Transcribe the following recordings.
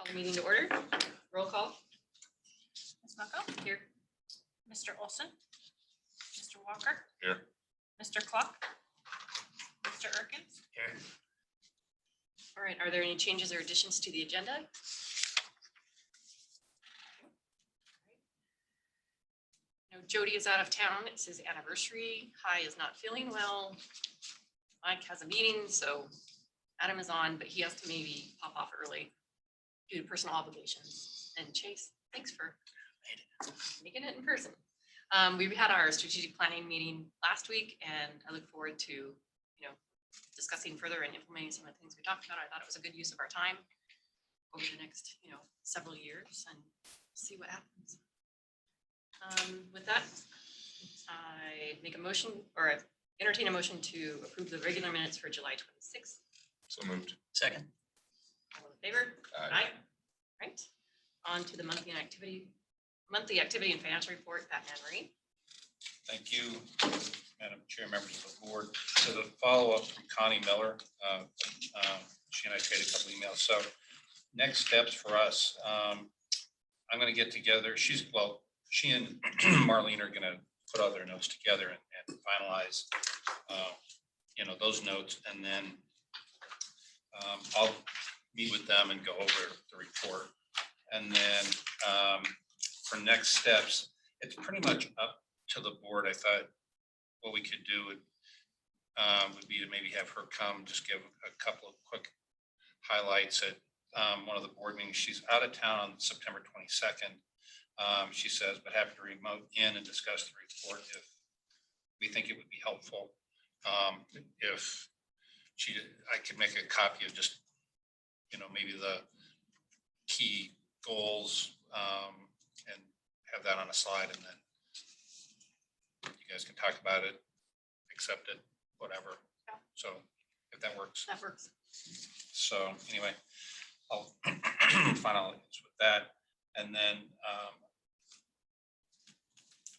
Call the meeting to order. Roll call. Ms. Mucko? Here. Mr. Olson? Mr. Walker? Here. Mr. Cluck? Mr. Erkins? Here. All right, are there any changes or additions to the agenda? No, Jody is out of town. It's his anniversary. Kai is not feeling well. Mike has a meeting, so Adam is on, but he has to maybe pop off early due to personal obligations. And Chase, thanks for making it in person. We had our strategic planning meeting last week, and I look forward to, discussing further and implementing some of the things we talked about. I thought it was a good use of our time over the next, several years, and see what happens. With that, I make a motion or entertain a motion to approve the regular minutes for July 26th. So moved. Second. All in favor? Aye. Right. On to the monthly activity and financial report, Pat Marie. Thank you, Madam Chair, members of the board. So the follow-up from Connie Miller, she and I traded a couple emails. So next steps for us, I'm going to get together. She and Marlene are going to put all their notes together and finalize, those notes. And then I'll meet with them and go over the report. And then for next steps, it's pretty much up to the board. I thought what we could do would be to maybe have her come, just give a couple of quick highlights at one of the board meetings. She's out of town on September 22nd. She says, but happy to remote in and discuss the report if we think it would be helpful. If I could make a copy of just, maybe the key goals and have that on a slide, and then you guys can talk about it, accept it, whatever. Yeah. So if that works. That works. So anyway, I'll finalize with that. And then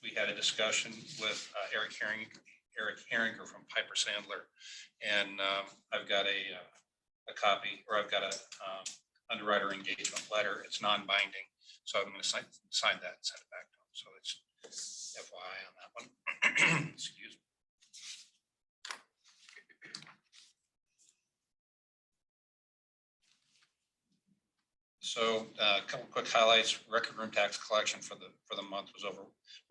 we had a discussion with Eric Herringer from Piper Sandler. And I've got a copy, or I've got a underwriter engagement letter. It's non-binding. So I'm going to sign that and send it back to him. So it's FYI on that one. Excuse me. So a couple quick highlights. Record room tax collection for the month was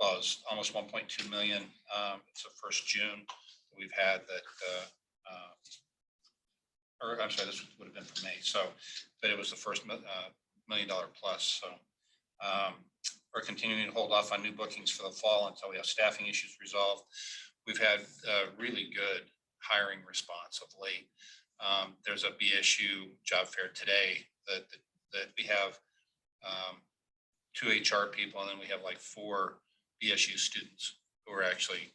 was almost 1.2 million. It's the first June that we've had that. Or I'm sorry, this would have been for May. So, but it was the first $1 million plus. So we're continuing to hold off on new bookings for the fall until we have staffing issues resolved. We've had really good hiring response of late. There's a BSU job fair today that we have 2 HR people, and then we have like 4 BSU students who are actually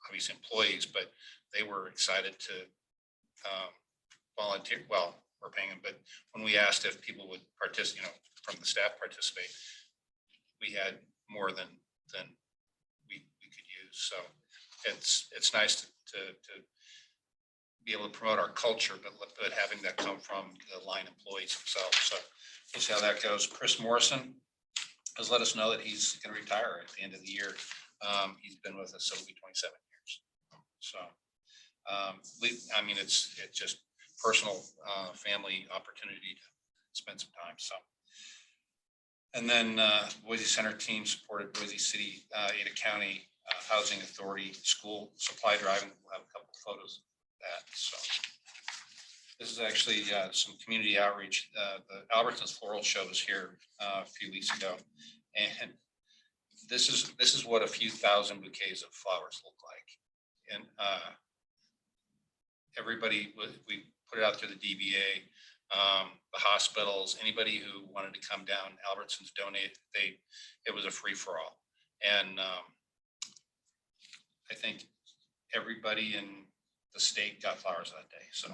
obviously employees, but they were excited to volunteer. Well, we're paying them, but when we asked if people would participate, from the staff participate, we had more than we could use. So it's nice to be able to promote our culture, but having that come from the line employees themselves. So we'll see how that goes. Chris Morrison has let us know that he's going to retire at the end of the year. He's been with us, so it'll be 27 years. So it's just personal family opportunity to spend some time. So, and then Boise Center team supported Boise City, Ada County Housing Authority school supply drive. We'll have a couple of photos of that. So this is actually some community outreach. The Albertsons Floral Show was here a few weeks ago, and this is what a few thousand bouquets of flowers look like. And everybody, we put it out through the DBA, the hospitals, anybody who wanted to come down, Albertsons donate. It was a free for all, and I think everybody in the state got flowers that day. So,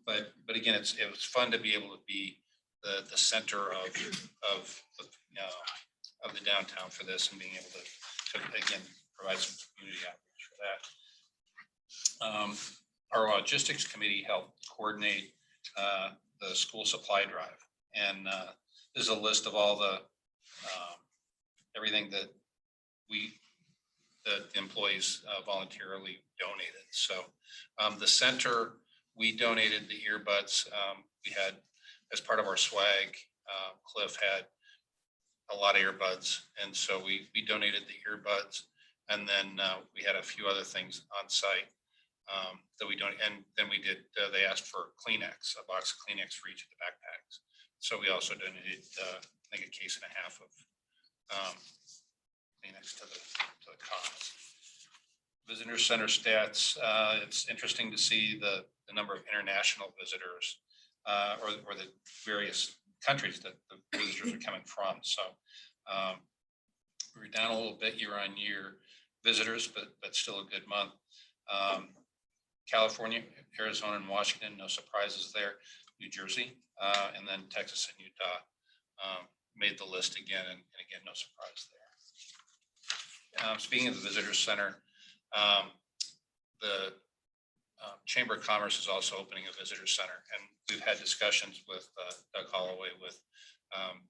but again, it was fun to be able to be the center of the downtown for this, and being able to again provide some community outreach for that. Our logistics committee helped coordinate the school supply drive, and is a list of all the, everything that the employees voluntarily donated. So the center, we donated the earbuds. We had, as part of our swag, Cliff had a lot of earbuds. And so we donated the earbuds. And then we had a few other things on site that we don't, and then we did, they asked for Kleenex, a box of Kleenex for each of the backpacks. So we also donated, I think, a case and a half of Kleenex to the cause. Visitor center stats, it's interesting to see the number of international visitors or the various countries that the visitors are coming from. So we're down a little bit year on year visitors, but still a good month. California, Arizona, and Washington, no surprises there. New Jersey, and then Texas and Utah made the list again, and again, no surprise there. Speaking of the visitor center, the Chamber of Commerce is also opening a visitor center, and we've had discussions with Doug Holloway with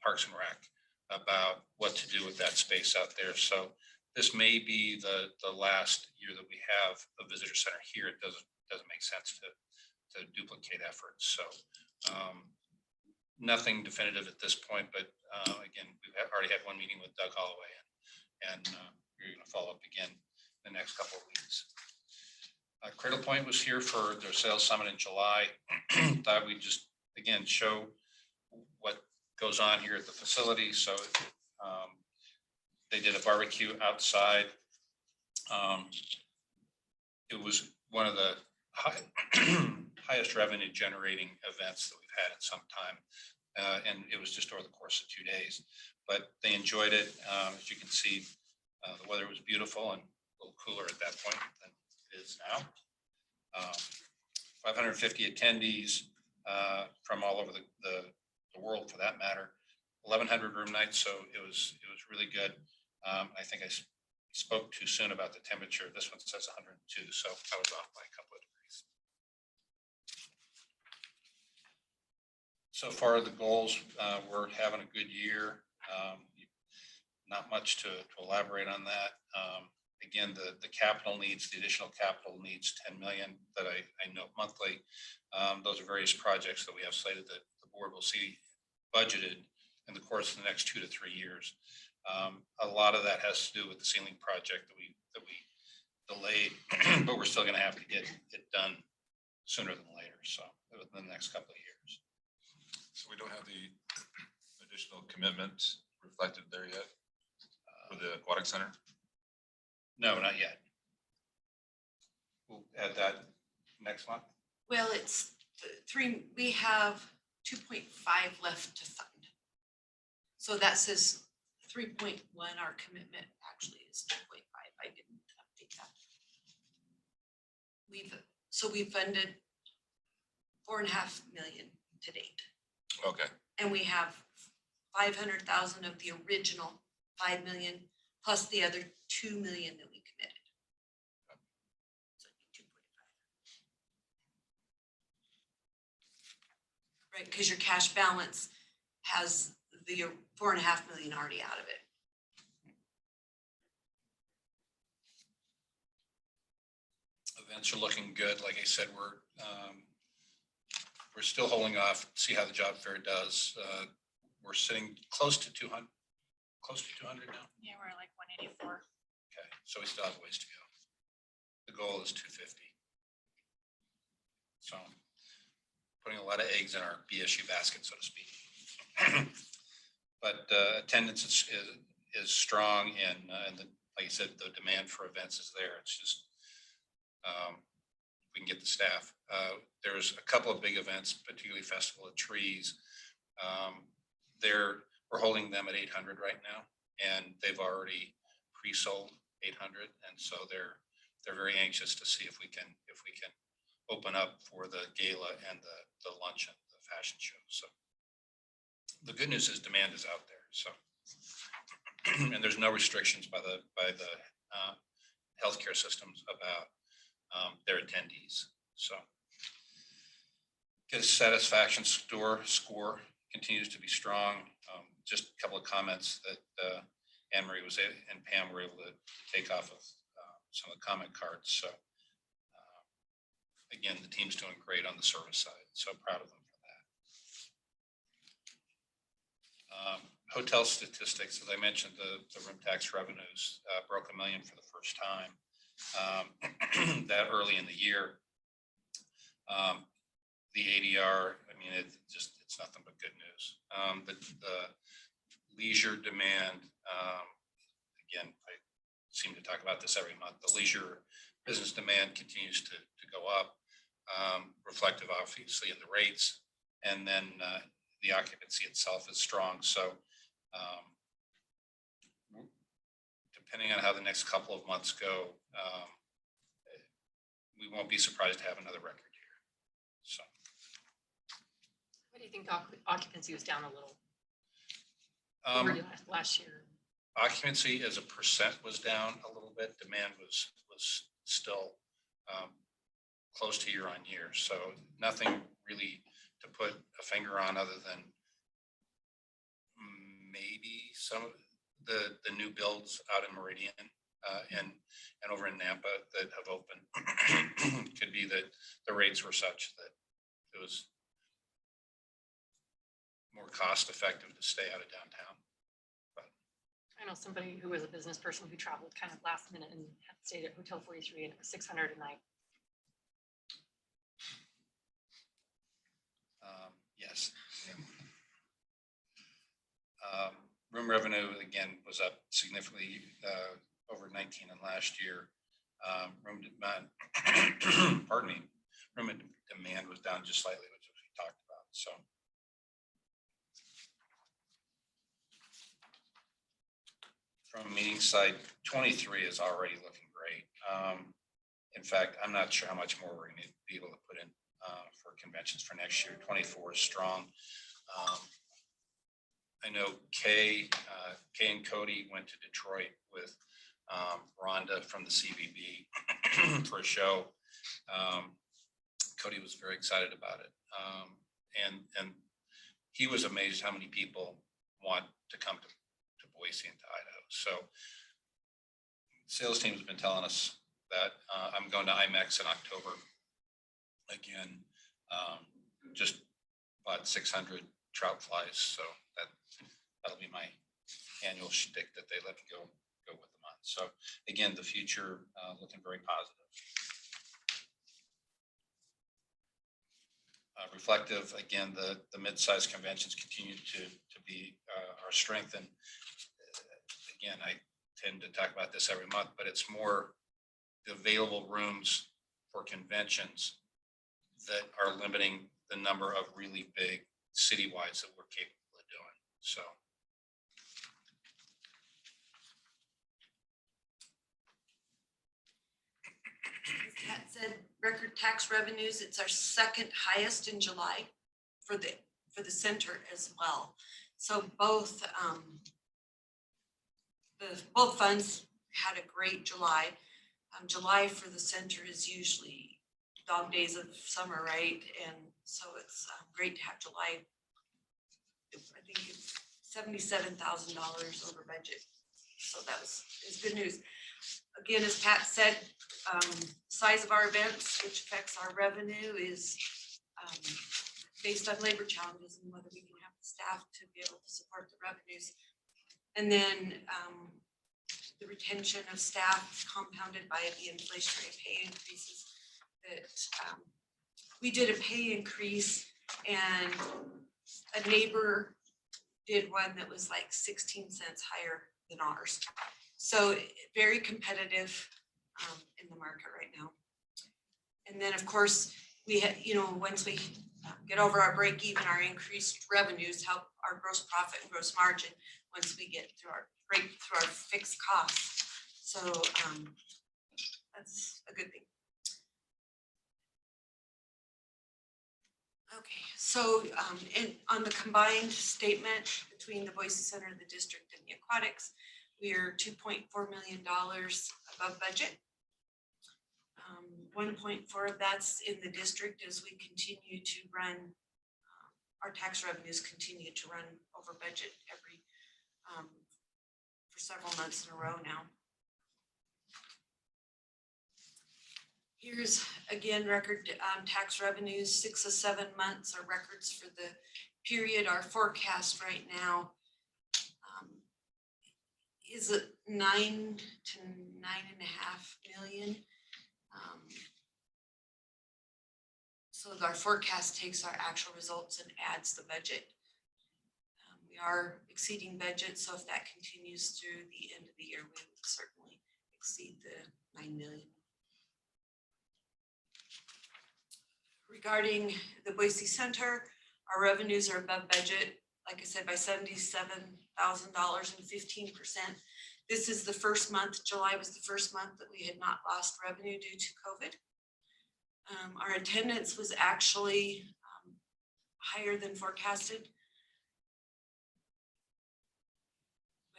Parks and Rec about what to do with that space out there. So this may be the last year that we have a visitor center here. It doesn't make sense to duplicate efforts. So nothing definitive at this point, but again, we've already had one meeting with Doug Holloway, and we're going to follow up again the next couple of weeks. Cradle Point was here for their sales summit in July. Thought we'd just, again, show what goes on here at the facility. So they did a barbecue outside. It was one of the highest revenue generating events that we've had in some time. And it was just over the course of 2 days, but they enjoyed it. As you can see, the weather was beautiful and a little cooler at that point than it is now. 550 attendees from all over the world, for that matter. 1,100 room nights, so it was really good. I think I spoke too soon about the temperature. This one says 102, so I was off by a couple of degrees. So far, the goals, we're having a good year. Not much to elaborate on that. Again, the capital needs, the additional capital needs 10 million that I note monthly. Those are various projects that we have slated that the board will see budgeted in the course of the next 2 to 3 years. A lot of that has to do with the ceiling project that we delayed, but we're still going to have to get it done sooner than later. So within the next couple of years. So we don't have the additional commitment reflected there yet for the aquatic center? No, not yet. We'll add that next month. Well, it's we have 2.5 left to fund. So that says 3.1, our commitment actually is 2.5. I didn't update that. We've funded 4.5 million to date. Okay, And we have 500,000 of the original 5 million plus the other 2 million that we committed. So it'd be 2.5. Right, because your cash balance has the 4.5 million already out of it. Events are looking good. Like I said, we're still holding off, see how the job fair does. We're sitting close to 200 now. Yeah, we're like 184. Okay, so we still have a ways to go. The goal is 250. So putting a lot of eggs in our BSU basket, so to speak. But attendance is strong, and like I said, the demand for events is there. It's just we can get the staff. There's a couple of big events, particularly Festival of Trees. We're holding them at 800 right now, and they've already pre-sold 800, and so they're very anxious to see if we can open up for the gala and the luncheon, the fashion show. So the good news is demand is out there. So and there's no restrictions by the healthcare systems about their attendees. So get a satisfaction score continues to be strong. Just a couple of comments that Anne Marie and Pam were able to take off of some of the comment cards. So again, the team's doing great on the service side. So proud of them for that. Hotel statistics, as I mentioned, the room tax revenues broke $1 million for the first time that early in the year. The ADR, I mean, it's nothing but good news. The leisure demand, again, I seem to talk about this every month. The leisure business demand continues to go up, reflective obviously of the rates, and then the occupancy itself is strong. So depending on how the next couple of months go, we won't be surprised to have another record year. So. Why do you think occupancy was down a little Um, over last year? Occupancy as a percent was down a little bit. Demand was still close to year on year. So nothing really to put a finger on other than maybe some of the new builds out in Meridian and over in Nampa that have opened. Could be that the rates were such that it was more cost effective to stay out of downtown. I know somebody who was a business person who traveled kind of last minute and had stayed at Hotel 43 and it was $600 a night. Yes. Room revenue again was up significantly over 19 in last year. Room demand, pardon me, room demand was down just slightly, which we talked about. So. From meeting side, 23 is already looking great. In fact, I'm not sure how much more we're going to be able to put in for conventions for next year. 24 is strong. I know Kay and Cody went to Detroit with Rhonda from the CVB for a show. Cody was very excited about it. And he was amazed how many people want to come to Boise and to Idaho. So sales team has been telling us that I'm going to IMEX in October again, just bought 600 trout flies. So that'll be my annual shtick that they let me go with the month. So again, the future looking very positive. Reflective, again, the mid-sized conventions continue to be our strength. And again, I tend to talk about this every month, but it's more the available rooms for conventions that are limiting the number of really big citywides that we're capable of doing. So. As Kat said, record tax revenues, it's our second highest in July for the center as well. So both funds had a great July. July for the center is usually dog days of summer, right? And so it's great to have July. I think it's $77,000 over budget. So is good news. Again, as Pat said, size of our events, which affects our revenue, is based on labor challenges and whether we can have the staff to be able to support the revenues. And then the retention of staff compounded by the inflationary pay increases that we did a pay increase, and a neighbor did one that was like 16 cents higher than ours. So very competitive in the market right now. And then of course we had, once we get over our break even, our increased revenues help our gross profit and gross margin once we get through our break through our fixed costs. So that's a good thing. Okay, so on the combined statement between the Boise Center, the district, and the aquatics, we are $2.4 million above budget. 1.4 of that's in the district as we continue to run our tax revenues continue to run over budget for several months in a row now. Here's again, record tax revenues, 6 of 7 months are records for the period. Our forecast right now is at 9 to 9.5 million. So our forecast takes our actual results and adds the budget. We are exceeding budget, so if that continues through the end of the year, we would certainly exceed the 9 million. Regarding the Boise Center, our revenues are above budget, like I said, by $77,000 and 15%. This is the first month, July was the first month that we had not lost revenue due to COVID. Our attendance was actually higher than forecasted.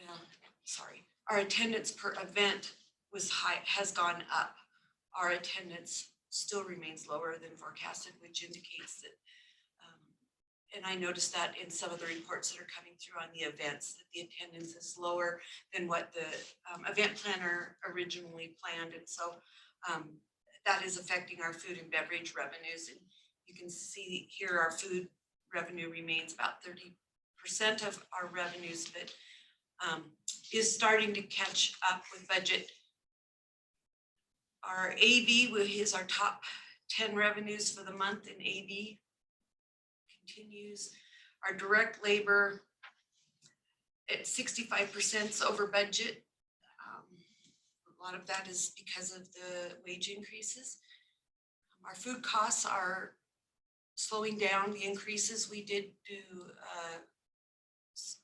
Well, sorry, our attendance per event was high, has gone up. Our attendance still remains lower than forecasted, which indicates that, and I noticed that in some of the reports that are coming through on the events, that the attendance is lower than what the event planner originally planned. And so that is affecting our food and beverage revenues. And you can see here our food revenue remains about 30% of our revenues, but is starting to catch up with budget. Our AV is our top 10 revenues for the month in AV. Continues. Our direct labor at 65% is over budget. A lot of that is because of the wage increases. Our food costs are slowing down. The increases we did do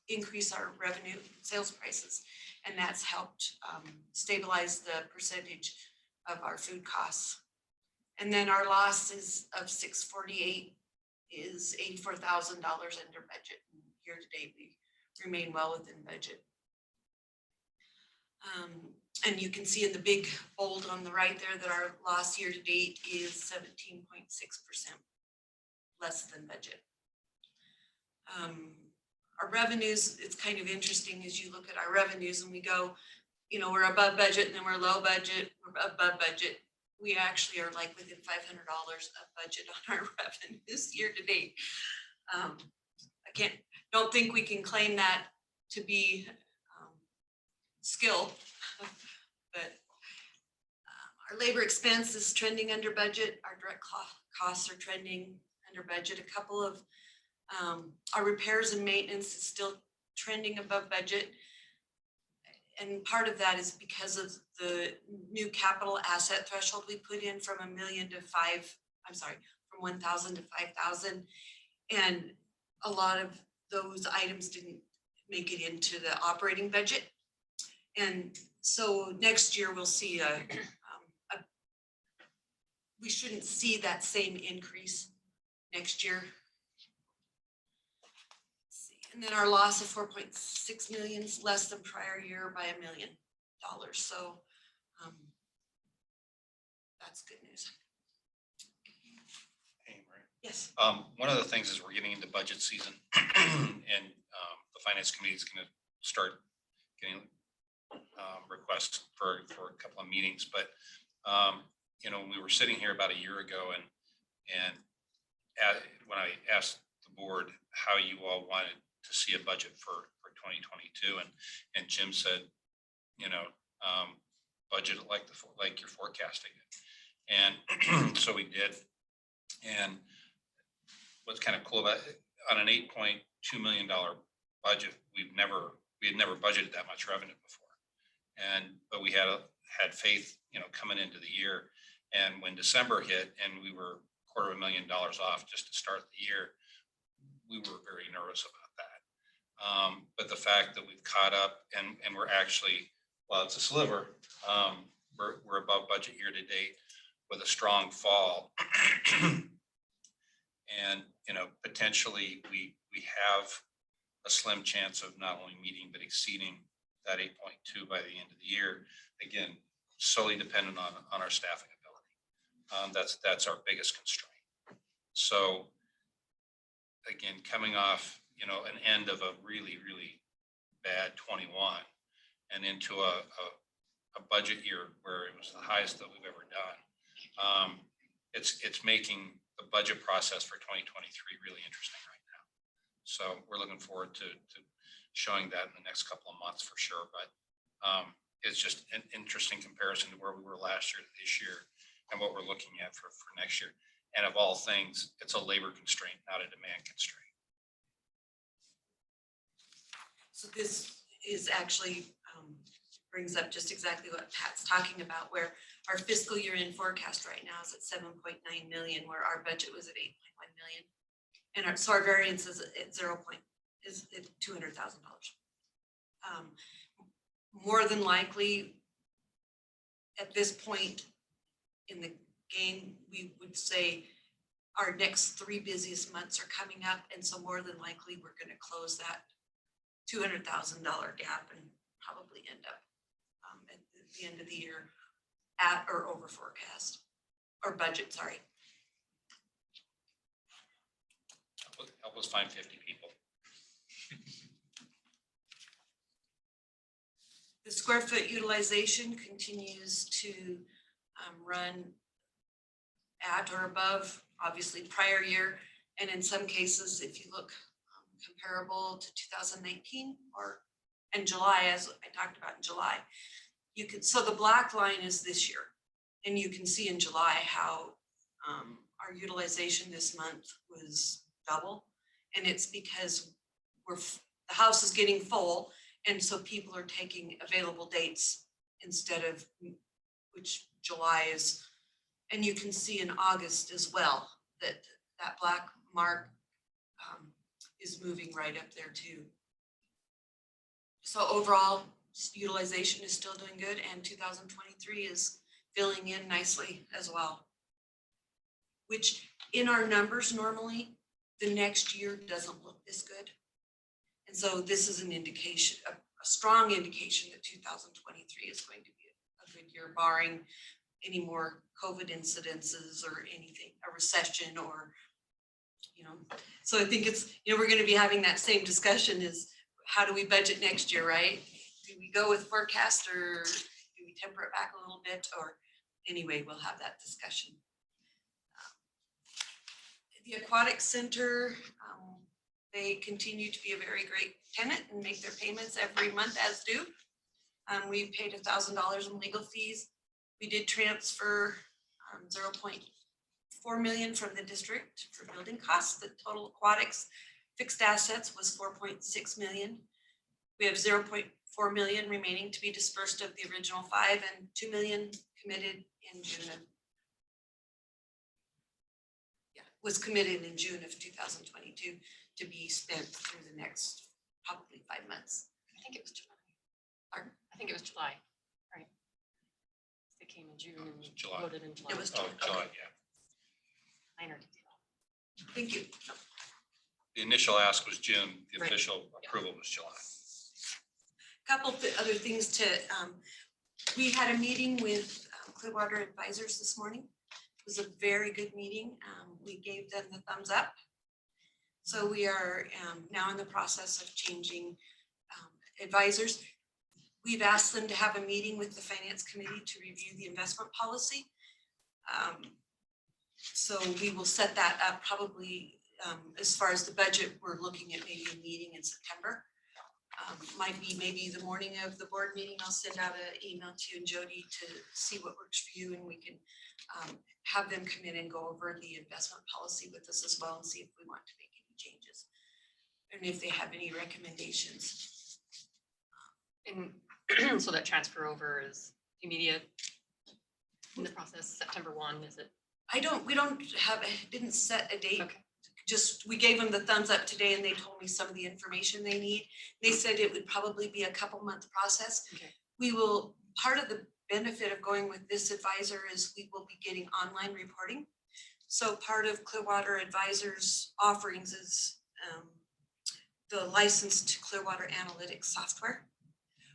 increase our revenue sales prices, and that's helped stabilize the percentage of our food costs. And then our loss is of 648 is $84,000 under budget. Year to date, we remain well within budget. And you can see in the big bold on the right there that our loss year to date is 17.6% less than budget. Our revenues, it's kind of interesting as you look at our revenues and we go, you know, we're above budget and then we're low budget, we're above budget. We actually are like within $500 of budget on our revenues year to date. Don't think we can claim that to be skill, but our labor expense is trending under budget. Our direct costs are trending under budget. A couple of our repairs and maintenance is still trending above budget. And part of that is because of the new capital asset threshold we put in from $1 million to from 1,000 to 5,000. And a lot of those items didn't make it into the operating budget. And so next year we'll see we shouldn't see that same increase next year. And then our loss of 4.6 million is less than prior year by $1 million. So that's good news. Hey, Maria. Yes. One of the things is we're getting into budget season and the finance committee is going to start getting requests for a couple of meetings. But, you know, we were sitting here about a year ago and when I asked the board how you all wanted to see a budget for 2022 and Jim said, you know, budget it like you're forecasting it. And so we did. And what's kind of cool about it, on an $8.2 million budget, we had never budgeted that much revenue before. But we had faith, you know, coming into the year. And when December hit and we were $250,000 off just to start the year, we were very nervous about that. But the fact that we've caught up and we're actually, well, it's a sliver, we're above budget year to date with a strong fall. And, you know, potentially we have a slim chance of not only meeting but exceeding that 8.2 by the end of the year. Again, solely dependent on our staffing ability. That's our biggest constraint. So again, coming off, an end of a really, really bad 21 and into a budget year where it was the highest that we've ever done. It's making the budget process for 2023 really interesting right now. So we're looking forward to showing that in the next couple of months for sure. But it's just an interesting comparison to where we were last year to this year and what we're looking at for next year. And of all things, it's a labor constraint, not a demand constraint. So this is actually brings up just exactly what Pat's talking about, where our fiscal year end forecast right now is at 7.9 million, where our budget was at 8.1 million. And our variance is at is at $200,000. More than likely, at this point in the game, we would say our next 3 busiest months are coming up, and so more than likely we're going to close that $200,000 gap and probably end up at the end of the year at or over forecast or budget. Sorry. Help us find 50 people. The square foot utilization continues to run at or above, obviously, prior year. And in some cases, if you look comparable to 2019 and July, as I talked about in July, so the black line is this year. And you can see in July how our utilization this month was double. And it's because the house is getting full. And so people are taking available dates instead of which July is. And you can see in August as well that black mark is moving right up there too. So overall, utilization is still doing good, and 2023 is filling in nicely as well. Which in our numbers normally, the next year doesn't look this good. And so this is an indication, a strong indication that 2023 is going to be a good year, barring any more COVID incidences or anything, a recession or, so I think it's, we're going to be having that same discussion is how do we budget next year, right? Do we go with forecast or do we temper it back a little bit? Or anyway, we'll have that discussion. The Aquatic Center, they continue to be a very great tenant and make their payments every month as due. We paid $1,000 in legal fees. We did transfer 0.4 million from the district for building costs. The total aquatics fixed assets was 4.6 million. We have 0.4 million remaining to be dispersed of the original 5 and 2 million committed in June of, was committed in June of 2022 to be spent through the next probably 5 months. I think it was July. Pardon? I think it was July, right? They came in June and July. voted in July. It was Oh, July, Okay. yeah. Minor detail. Thank you. The initial ask was June, the Right. official approval was July. Couple of other things to, we had a meeting with Clearwater Advisors this morning. It was a very good meeting. We gave them the thumbs up. So we are now in the process of changing advisors. We've asked them to have a meeting with the finance committee to review the investment policy. So we will set that up probably as far as the budget, we're looking at maybe a meeting in September. Might be maybe the morning of the board meeting. I'll send out an email to you and Jody to see what works for you, and we can have them come in and go over the investment policy with us as well and see if we want to make any changes and if they have any recommendations. And so that transfer over is immediate in the process, September 1, is it? We don't have, didn't set a date. Okay. Just, we gave them the thumbs up today and they told me some of the information they need. They said it would probably be a couple month process. Okay. We will, part of the benefit of going with this advisor is we will be getting online reporting. So part of Clearwater Advisors offerings is the licensed Clearwater Analytics software,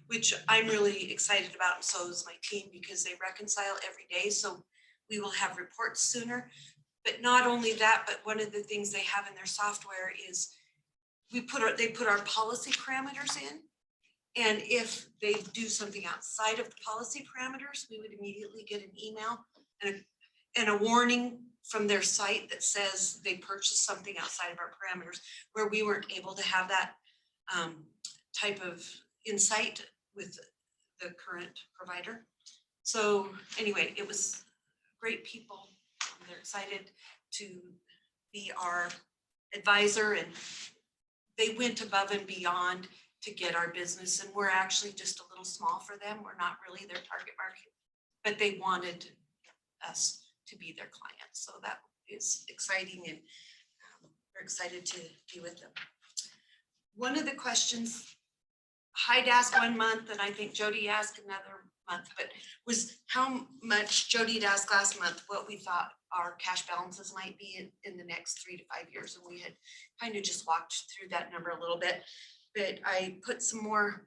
which I'm really excited about, and so is my team, because they reconcile every day. So we will have reports sooner. But not only that, but one of the things they have in their software is they put our policy parameters in. And if they do something outside of the policy parameters, we would immediately get an email and a warning from their site that says they purchased something outside of our parameters, where we weren't able to have that type of insight with the current provider. So anyway, it was great people. They're excited to be our advisor, and they went above and beyond to get our business, and we're actually just a little small for them. We're not really their target market, but they wanted us to be their client. So that is exciting, and we're excited to be with them. One of the questions Hyde asked one month, and I think Jody asked another month, but was how much Jody had asked last month, what we thought our cash balances might be in the next 3 to 5 years. And we had kind of just walked through that number a little bit, but I put some more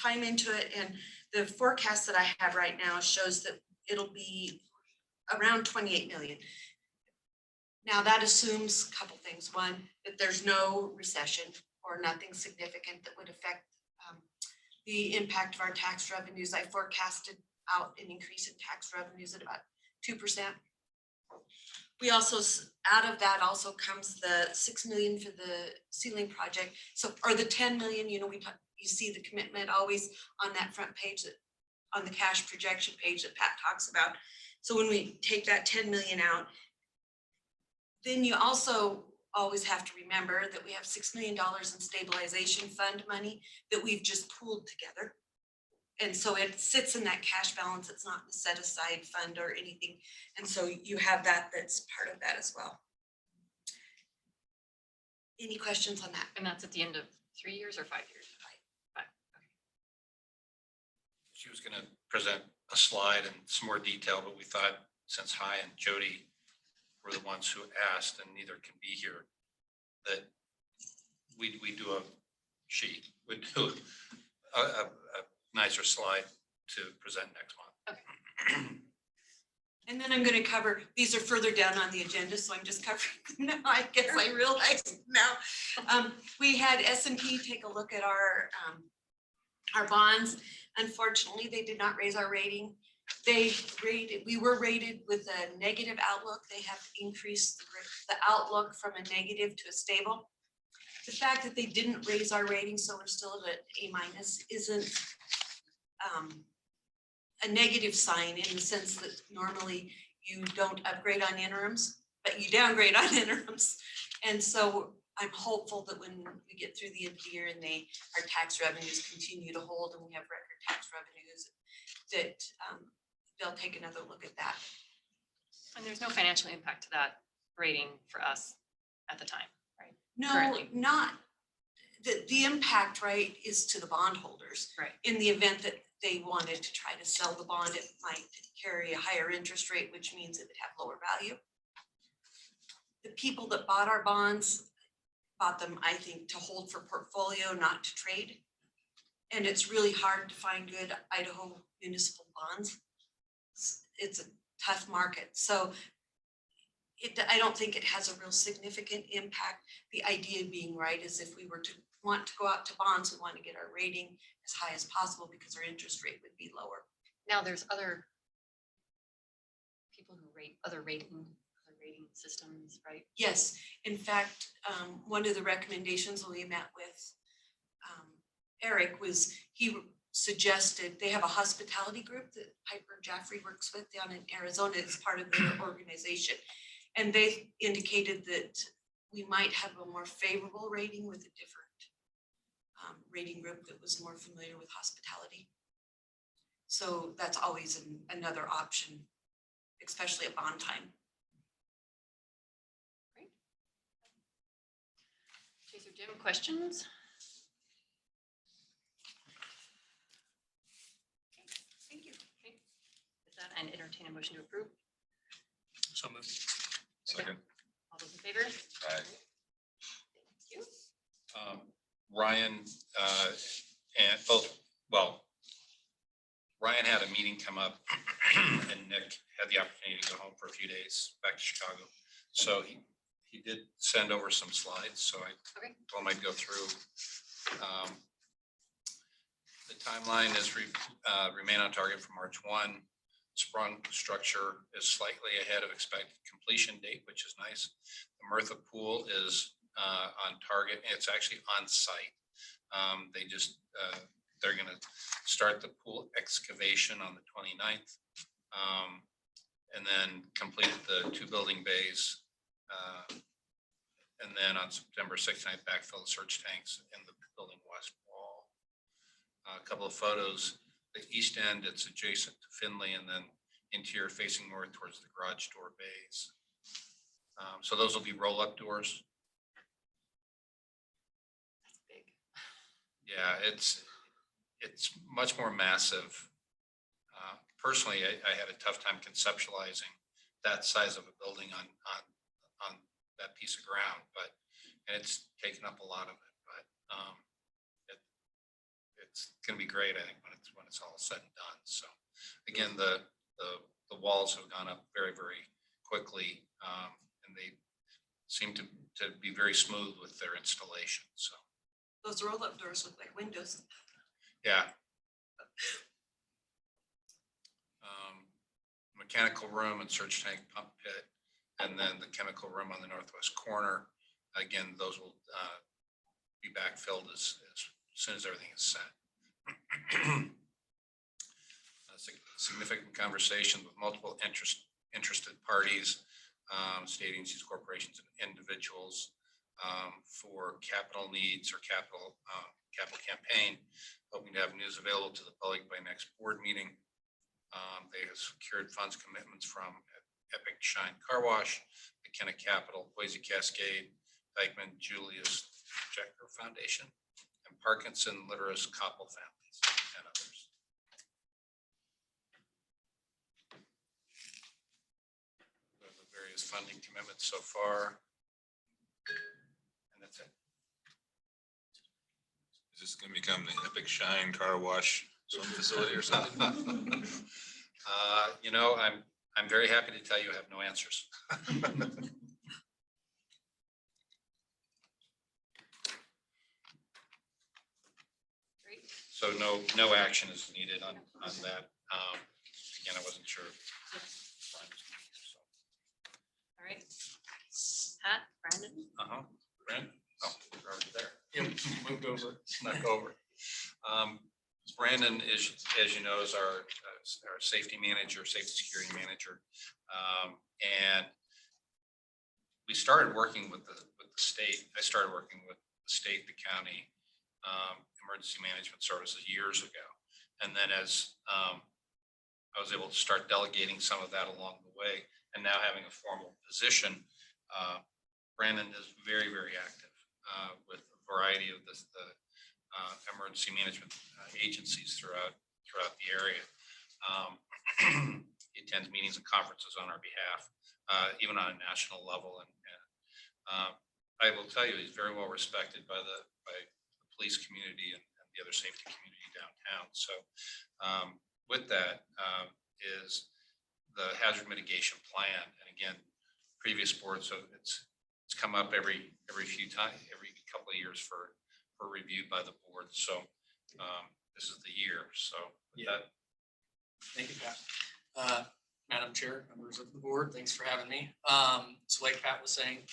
time into it. And the forecast that I have right now shows that it'll be around 28 million. Now that assumes a couple things. One, that there's no recession or nothing significant that would affect the impact of our tax revenues. I forecasted out an increase in tax revenues at about 2%. We also, out of that also comes the 6 million for the ceiling project. So, or the 10 million, you know, you see the commitment always on that front page, that on the cash projection page that Pat talks about. So when we take that 10 million out, then you also always have to remember that we have $6 million in stabilization fund money that we've just pooled together. And so it sits in that cash balance. It's not a set aside fund or anything. And so you have that, that's part of that as well. Any questions on that? And that's at the end of 3 years or 5 years? She was gonna present a slide and some more detail, but we thought since Hy and Jody were the ones who asked and neither can be here, that we do a sheet, we do a nicer slide to present next month. Okay. And then I'm going to cover, these are further down on the agenda, so I'm just covering them now. I guess I realize now. We had S&P take a look at our bonds. Unfortunately, they did not raise our rating. We were rated with a negative outlook. They have increased the outlook from a negative to a stable. The fact that they didn't raise our rating, so we're still at A- isn't a negative sign, in the sense that normally you don't upgrade on interims, but you downgrade on interims. And so I'm hopeful that when we get through the end of the year and our tax revenues continue to hold and we have record tax revenues, that they'll take another look at that. And there's no financial impact to that rating for us at the time, right? No, Currently. not, the impact, right, is to the bondholders. Right. In the event that they wanted to try to sell the bond, it might carry a higher interest rate, which means it would have lower value. The people that bought our bonds bought them, I think, to hold for portfolio, not to trade. And it's really hard to find good Idaho municipal bonds. It's a tough market. So I don't think it has a real significant impact. The idea being, right, is if we were to want to go out to bonds, we want to get our rating as high as possible because our interest rate would be lower. Now there's other people who rate other rating systems, right? Yes, in fact, one of the recommendations when we met with Eric was he suggested, they have a hospitality group that Piper Jaffray works with down in Arizona as part of their organization. And they indicated that we might have a more favorable rating with a different rating group that was more familiar with hospitality. So that's always another option, especially at bond time. Great. Okay, so Jim, questions? Okay, thank you. Okay. With that, I entertain a motion to approve. So moved. Second. All those in favor? Aye. Thank you. Ryan and Ryan had a meeting come up and Nick had the opportunity to go home for a few days back to Chicago. So he did send over some slides, so I Okay. told him I'd go through. The timeline is remain on target for March 1. Sprung structure is slightly ahead of expected completion date, which is nice. The Merthyr Pool is on target. It's actually on site. They just, they're gonna start the pool excavation on the 29th. And then complete the 2 building bays. And then on September 6th, backfill the search tanks in the building west wall. A couple of photos, the east end, it's adjacent to Finley, and then interior facing north towards the garage door bays. So those will be roll-up doors. That's big. Yeah, it's much more massive. Personally, I had a tough time conceptualizing that size of a building on that piece of ground, and it's taken up a lot of it, but it's gonna be great, I think, when it's all said and done. So again, the walls have gone up very, very quickly, and they seem to be very smooth with their installation, so. Those roll-up doors look like windows. Yeah. Mechanical room and search tank pump pit, and then the chemical room on the northwest corner. Again, those will be backfilled as soon as everything is set. Significant conversation with multiple interested parties, state agencies, corporations, and individuals for capital needs or capital campaign. Hoping to have news available to the public by next board meeting. They have secured funds commitments from Epic Shine Car Wash, McKenna Capital, Boise Cascade, Dykeman Julius Jecker Foundation, and Parkinson Litterus Koppel families, and others. We have the various funding commitments so far. And that's it. Is this gonna become the Epic Shine Car Wash swim facility or something? You know, I'm very happy to tell you I have no answers. Great. So no action is needed on that. Again, I wasn't sure. All right. Pat, Brandon? Brent? Oh, you're already there. Yep, moved over. Snuck over. Brandon is, as you know, is our safety manager, safety security manager. And we started working with the state. I started working with the state, the county, emergency management services years ago. And then as I was able to start delegating some of that along the way, and now having a formal position, Brandon is very, very active with a variety of the emergency management agencies throughout the area. He attends meetings and conferences on our behalf, even on a national level. And I will tell you, he's very well respected by the police community and the other safety community downtown. So with that is the hazard mitigation plan. And again, previous boards, so it's come up every few times, every couple of years for review by the board. So this is the year. So with that. Thank you, Pat. Madam Chair, members of the board, thanks for having me. So like Pat was saying,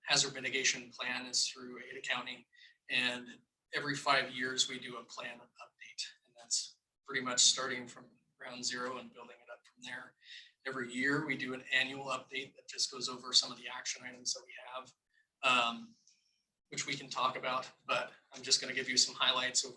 hazard mitigation plan is through Ada County, and every 5 years we do a plan update, and that's pretty much starting from ground zero and building it up from there. Every year we do an annual update that just goes over some of the action items that we have, which we can talk about, but I'm just going to give you some highlights over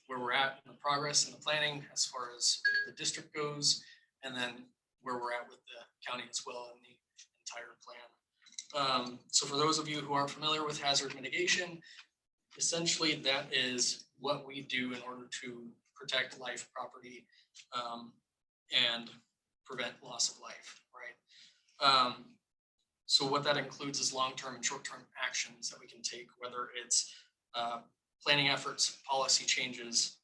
where we're at in the progress and the planning as far as the district goes, and then where we're at with the county as well in the entire plan. So for those of you who aren't familiar with hazard mitigation, essentially that is what we do in order to protect life, property, and prevent loss of life, right? So what that includes is long-term and short-term actions that we can take, whether it's planning efforts, policy changes,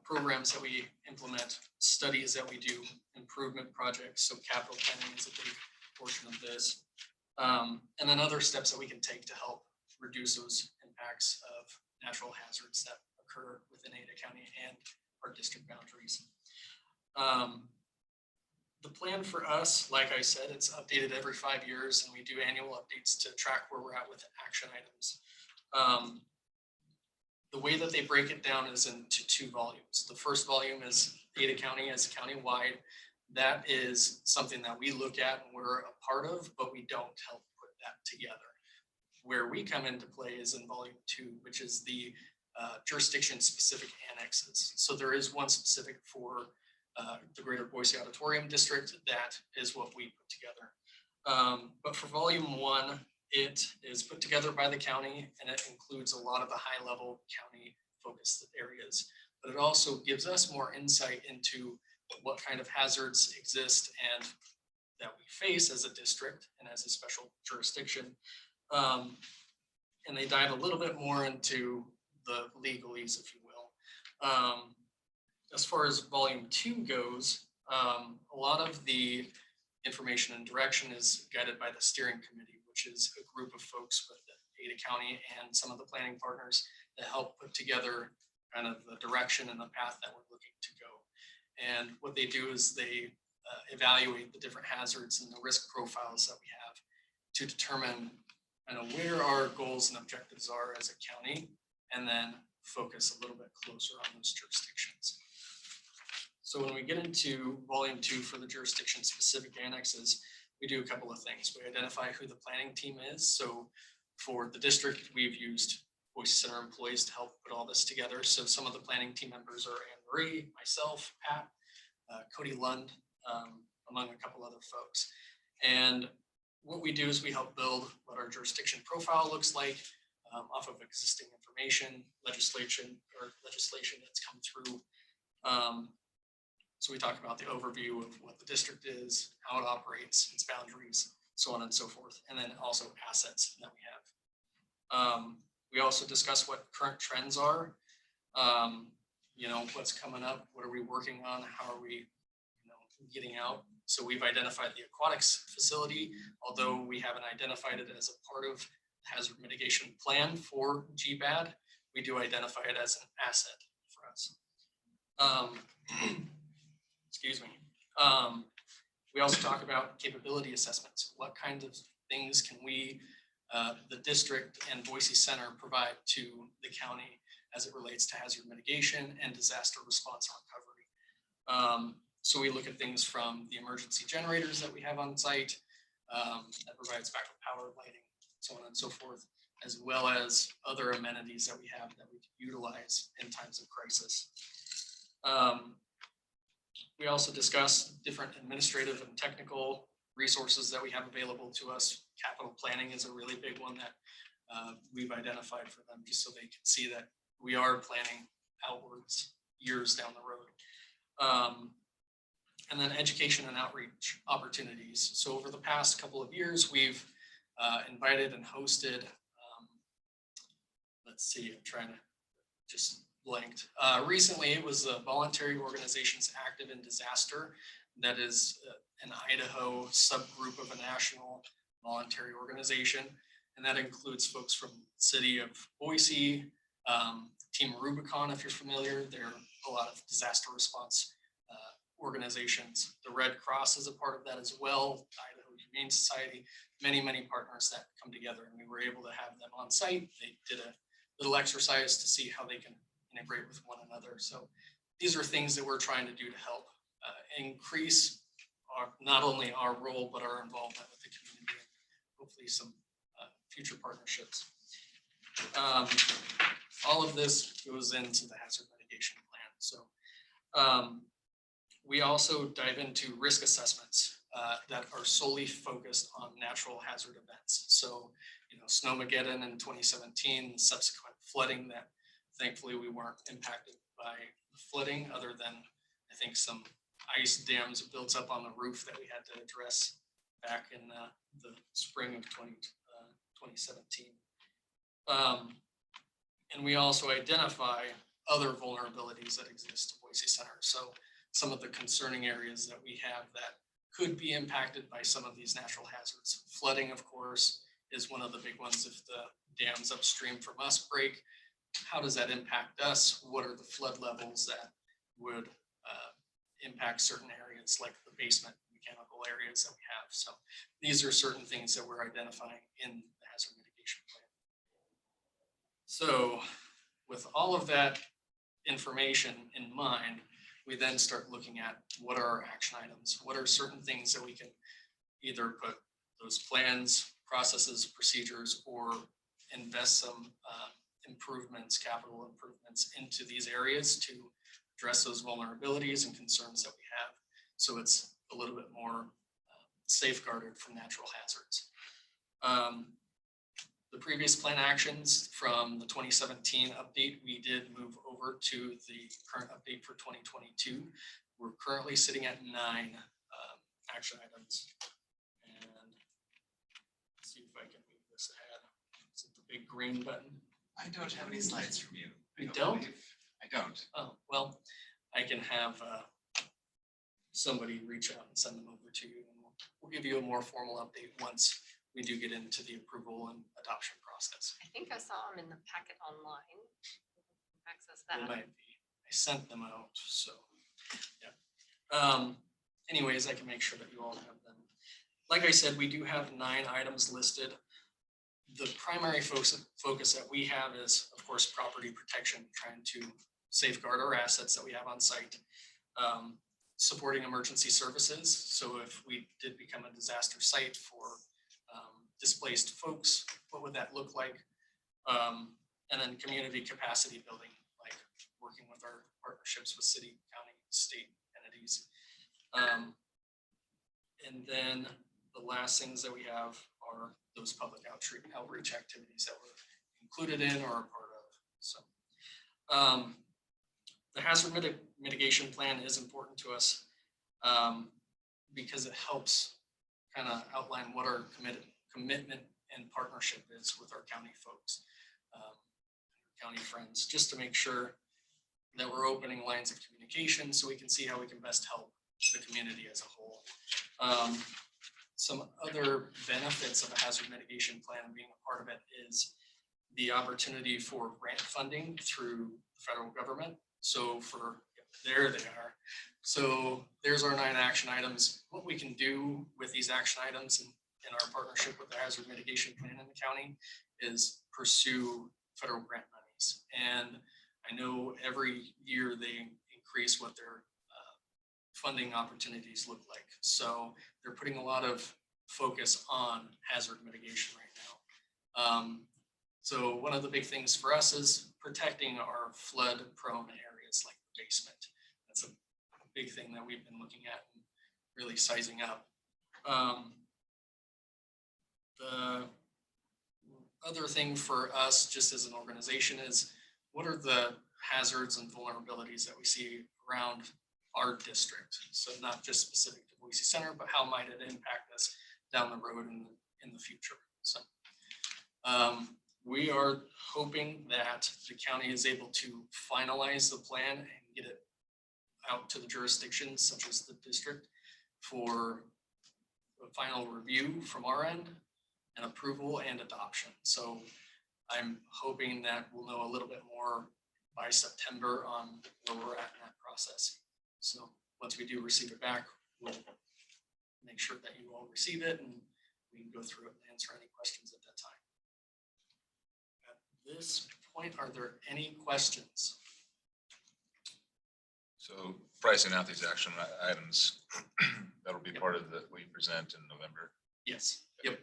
programs that we implement, studies that we do, improvement projects, so capital planning is a big portion of this. And then other steps that we can take to help reduce those impacts of natural hazards that occur within Ada County and our district boundaries. The plan for us, like I said, it's updated every 5 years, and we do annual updates to track where we're at with action items. The way that they break it down is into 2 volumes. The first volume is Ada County as countywide. That is something that we look at and we're a part of, but we don't help put that together. Where we come into play is in volume 2, which is the jurisdiction-specific annexes. So there is one specific for the Greater Boise Auditorium District. That is what we put together. But for volume 1, it is put together by the county, and it includes a lot of the high-level county-focused areas. But it also gives us more insight into what kind of hazards exist and that we face as a district and as a special jurisdiction. And they dive a little bit more into the legalese, if you will. As far as volume 2 goes, a lot of the information and direction is guided by the steering committee, which is a group of folks with Ada County and some of the planning partners that help put together kind of the direction and the path that we're looking to go. And what they do is they evaluate the different hazards and the risk profiles that we have to determine kind of where our goals and objectives are as a county, and then focus a little bit closer on those jurisdictions. So when we get into volume 2 for the jurisdiction specific annexes, we do a couple of things. We identify who the planning team is. So for the district, we've used Boise Center employees to help put all this together. So some of the planning team members are Anne Marie, myself, Pat, Cody Lund, among a couple other folks. And what we do is we help build what our jurisdiction profile looks like off of existing information, legislation that's come through. So we talk about the overview of what the district is, how it operates, its boundaries, so on and so forth, and then also assets that we have. We also discuss what current trends are, what's coming up, what are we working on, how are we getting out. So we've identified the aquatics facility, although we haven't identified it as a part of the hazard mitigation plan for GBAD, we do identify it as an asset for us. Excuse me. We also talk about capability assessments. What kind of things can we, the district and Boise Center, provide to the county as it relates to hazard mitigation and disaster response and recovery. So we look at things from the emergency generators that we have on site that provides backup power, lighting, so on and so forth, as well as other amenities that we have that we can utilize in times of crisis. We also discuss different administrative and technical resources that we have available to us. Capital planning is a really big one that we've identified for them, just so they can see that we are planning outwards years down the road. And then education and outreach opportunities. So over the past couple of years, we've invited and hosted, let's see, I'm trying to just blanked. Recently, it was the Voluntary Organizations Active in Disaster. That is an Idaho subgroup of a national voluntary organization. And that includes folks from the city of Boise, Team Rubicon, if you're familiar. There are a lot of disaster response organizations. The Red Cross is a part of that as well. Idaho Humane Society, many partners that come together, and we were able to have them on site. They did a little exercise to see how they can integrate with one another. So these are things that we're trying to do to help increase not only our role, but our involvement with the community, and hopefully some future partnerships. All of this goes into the hazard mitigation plan. So we also dive into risk assessments that are solely focused on natural hazard events. So, Snowmageddon in 2017, subsequent flooding that thankfully we weren't impacted by the flooding, other than I think some ice dams built up on the roof that we had to address back in the spring of 2017. And we also identify other vulnerabilities that exist in Boise Center. So some of the concerning areas that we have that could be impacted by some of these natural hazards. Flooding, of course, is one of the big ones. If the dams upstream from us break, how does that impact us? What are the flood levels that would impact certain areas like the basement mechanical areas that we have? So these are certain things that we're identifying in the hazard mitigation plan. So with all of that information in mind, we then start looking at what are our action items? What are certain things that we can either put those plans, processes, procedures, or invest some improvements, capital improvements into these areas to address those vulnerabilities and concerns that we have. So it's a little bit more safeguarded from natural hazards. The previous plan actions from the 2017 update, we did move over to the current update for 2022. We're currently sitting at 9 action items. And let's see if I can move this ahead. Is it the big green button? I don't have any slides from you. I You don't? believe. I don't. Oh, well, I can have somebody reach out and send them over to you. And we'll give you a more formal update once we do get into the approval and adoption process. I think I saw them in the packet online. Access It that. might be. I sent them out, so, yeah. Anyways, I can make sure that you all have them. Like I said, we do have 9 items listed. The primary focus that we have is, of course, property protection, trying to safeguard our assets that we have on site. Supporting emergency services. So if we did become a disaster site for displaced folks, what would that look like? And then community capacity building, like working with our partnerships with city, county, state entities. And then the last things that we have are those public outreach activities that we're included in or a part of. So the hazard mitigation plan is important to us because it helps kind of outline what our commitment and partnership is with our county folks, county friends, just to make sure that we're opening lines of communication so we can see how we can best help the community as a whole. Some other benefits of a hazard mitigation plan and being a part of it is the opportunity for grant funding through the federal government. So there they are. So there's our 9 action items. What we can do with these action items and in our partnership with the hazard mitigation plan in the county is pursue federal grant monies. And I know every year they increase what their funding opportunities look like. So they're putting a lot of focus on hazard mitigation right now. So one of the big things for us is protecting our flood prone areas like the basement. That's a big thing that we've been looking at and really sizing up. The other thing for us, just as an organization, is what are the hazards and vulnerabilities that we see around our district? So not just specific to Boise Center, but how might it impact us down the road in the future? So we are hoping that the county is able to finalize the plan and get it out to the jurisdictions such as the district for a final review from our end and approval and adoption. So I'm hoping that we'll know a little bit more by September on where we're at in that process. So once we do receive it back, we'll make sure that you all receive it and we can go through it and answer any questions at that time. At this point, are there any questions? So pricing out these action items, that'll be part of what you present in November. Yes, yep.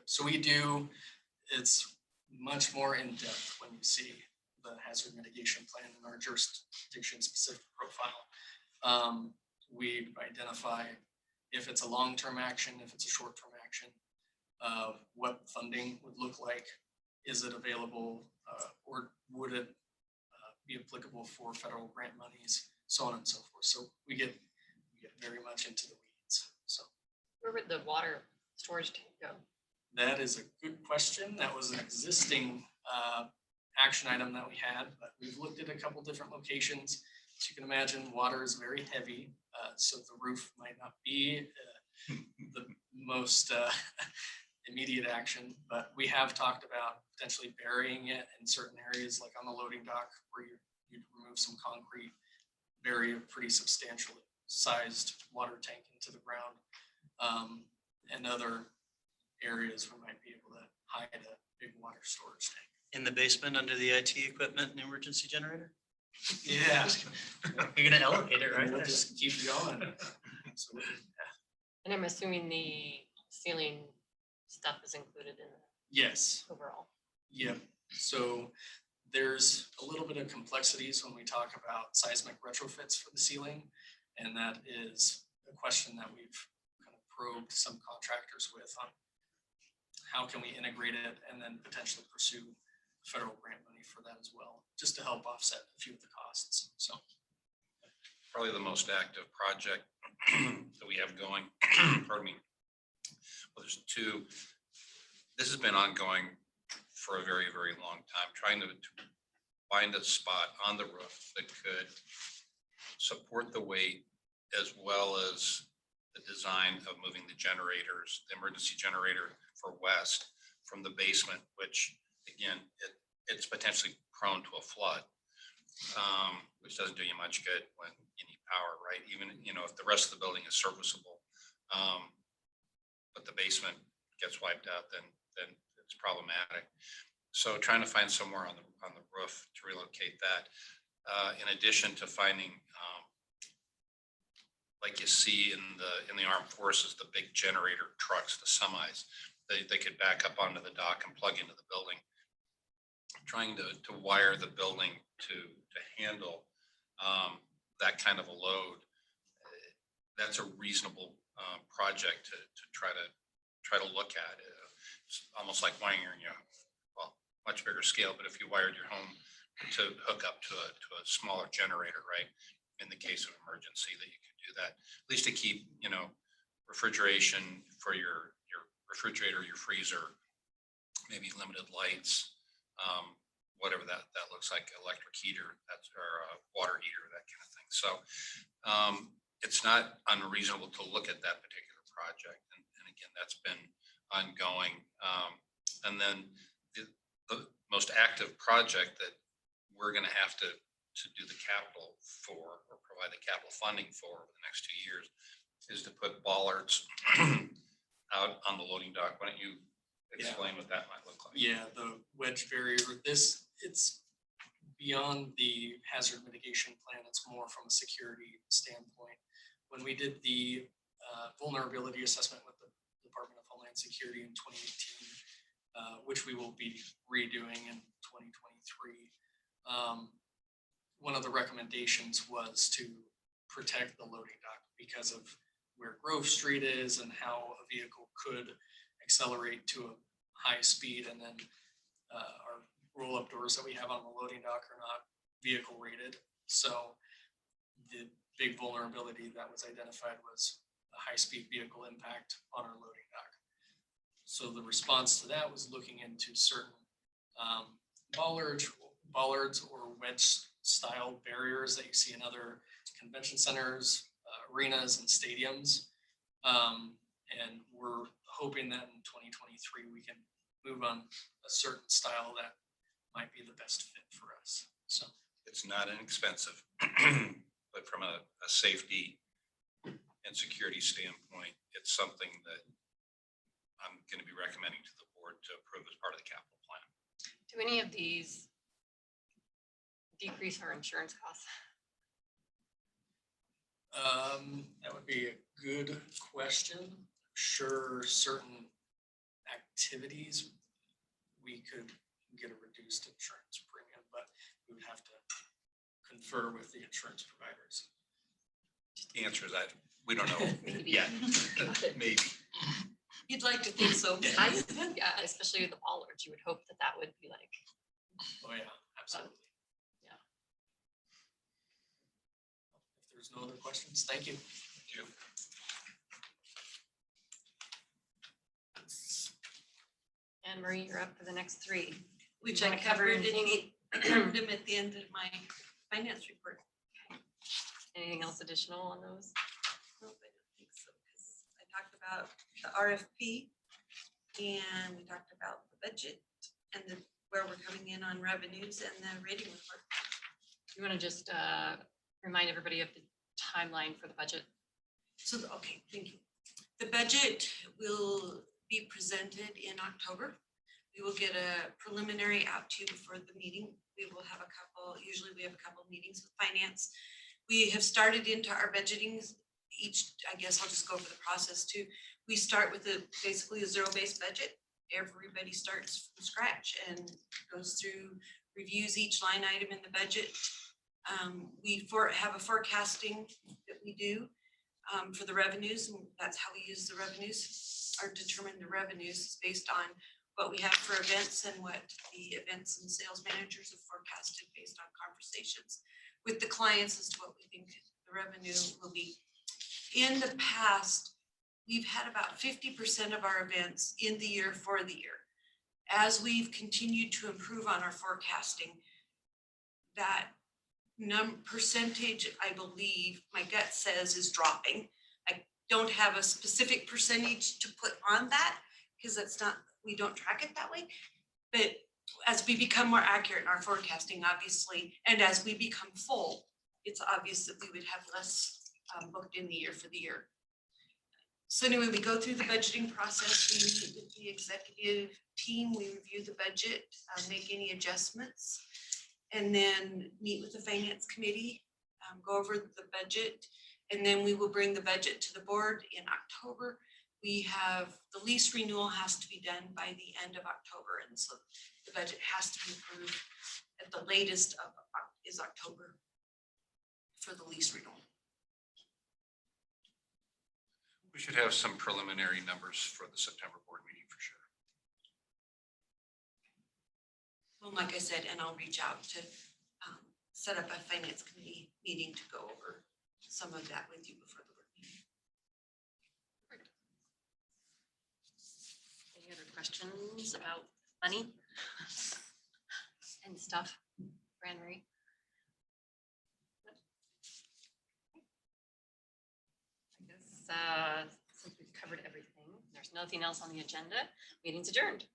So we do, it's much more in depth when you see the hazard mitigation plan in our jurisdiction specific profile. We identify if it's a long-term action, if it's a short-term action, what funding would look like, is it available, or would it be applicable for federal grant monies, so on and so forth. So we get very much into the weeds. So Where would the water storage tank go? that is a good question. That was an existing action item that we had, but we've looked at a couple different locations. As you can imagine, water is very heavy, so the roof might not be the most immediate action, but we have talked about potentially burying it in certain areas, like on the loading dock, where you'd remove some concrete, bury a pretty substantial sized water tank into the ground, and other areas we might be able to hide a big water storage tank. In the basement under the IT equipment and emergency generator? Yeah. You're gonna elevate it, We'll right? just keep going. Absolutely. And I'm assuming the ceiling stuff is included in Yes. the overall. Yep. So there's a little bit of complexities when we talk about seismic retrofits for the ceiling. And that is a question that we've kind of probed some contractors with on how can we integrate it and then potentially pursue federal grant money for that as well, just to help offset a few of the costs. So Probably the most active project that we have going, pardon me. Well, there's two, this has been ongoing for a very, very long time, trying to find a spot on the roof that could support the weight as well as the design of moving the generators, the emergency generator for west from the basement, which again, it's potentially prone to a flood, which doesn't do you much good when you need power, right? Even, if the rest of the building is serviceable, but the basement gets wiped out, then it's problematic. So trying to find somewhere on the roof to relocate that, in addition to finding, like you see in the armed forces, the big generator trucks, the semis, they could back up onto the dock and plug into the building. Trying to wire the building to handle that kind of a load, that's a reasonable project to try to look at. It's almost like wiring much bigger scale, but if you wired your home to hook up to a smaller generator, right? In the case of emergency, that you can do that, at least to keep, refrigeration for your refrigerator, your freezer, maybe limited lights, whatever that looks like, electric heater, or a water heater, that kind of thing. So it's not unreasonable to look at that particular project. And again, that's been ongoing. And then the most active project that we're going to have to do the capital for, or provide the capital funding for over the next 2 years, is to put bollards out on the loading dock. Why don't you explain what that might look like? yeah, the wedge barrier, it's beyond the hazard mitigation plan. It's more from a security standpoint. When we did the vulnerability assessment with the Department of Homeland Security in 2018, which we will be redoing in 2023, one of the recommendations was to protect the loading dock because of where Grove Street is and how a vehicle could accelerate to a high speed, and then our roll-up doors that we have on the loading dock are not vehicle rated. So the big vulnerability that was identified was a high-speed vehicle impact on our loading dock. So the response to that was looking into certain bollards or wedge-style barriers that you see in other convention centers, arenas, and stadiums. And we're hoping that in 2023 we can move on a certain style that might be the best fit for us. So It's not inexpensive, but from a safety and security standpoint, it's something that I'm going to be recommending to the board to approve as part of the capital plan. Do any of these decrease our insurance costs? that would be a good question. Sure, certain activities we could get a reduced insurance premium, but we would have to confer with the insurance providers. The answer is that we don't know Maybe. yet. Maybe. You'd like to think so. Yeah, especially with the bollards, you would hope that would be like, Oh, yeah, absolutely. yeah. If there's no other questions, thank you. Thank you. Anne Marie, you're up for the next three. Which You I wanna cover covered in anything? covered them at the end of my finance report. Anything else additional on those? Nope, I don't think so, 'cause I talked about the RFP and we talked about the budget and the, where we're coming in on revenues and the rating report. You want to just remind everybody of the timeline for the budget? So, okay, thank you. The budget will be presented in October. We will get a preliminary out to you before the meeting. We will have a couple, usually we have a couple meetings with finance. We have started into our budgeting each, I guess I'll just go over the process too. We start with basically a zero-based budget. Everybody starts from scratch and goes through, reviews each line item in the budget. We have a forecasting that we do for the revenues, and that's how we use the revenues, or determine the revenues based on what we have for events and what the events and sales managers have forecasted based on conversations with the clients as to what we think the revenue will be. In the past, we've had about 50% of our events in the year for the year. As we've continued to improve on our forecasting, that percentage, I believe, my gut says is dropping. I don't have a specific percentage to put on that because that's not, we don't track it that way. But as we become more accurate in our forecasting, obviously, and as we become full, it's obvious that we would have less booked in the year for the year. So anyway, we go through the budgeting process, we meet with the executive team, we review the budget, make any adjustments, and then meet with the finance committee, go over the budget, and then we will bring the budget to the board in October. We have, the lease renewal has to be done by the end of October, and so the budget has to be approved at the latest of is October for the lease renewal. We should have some preliminary numbers for the September board meeting for sure. Well, like I said, and I'll reach out to set up a finance committee meeting to go over some of that with you before the board meeting. Any other questions about money and stuff? Fran Marie? I guess since we've covered everything, there's nothing else on the agenda, meeting's adjourned.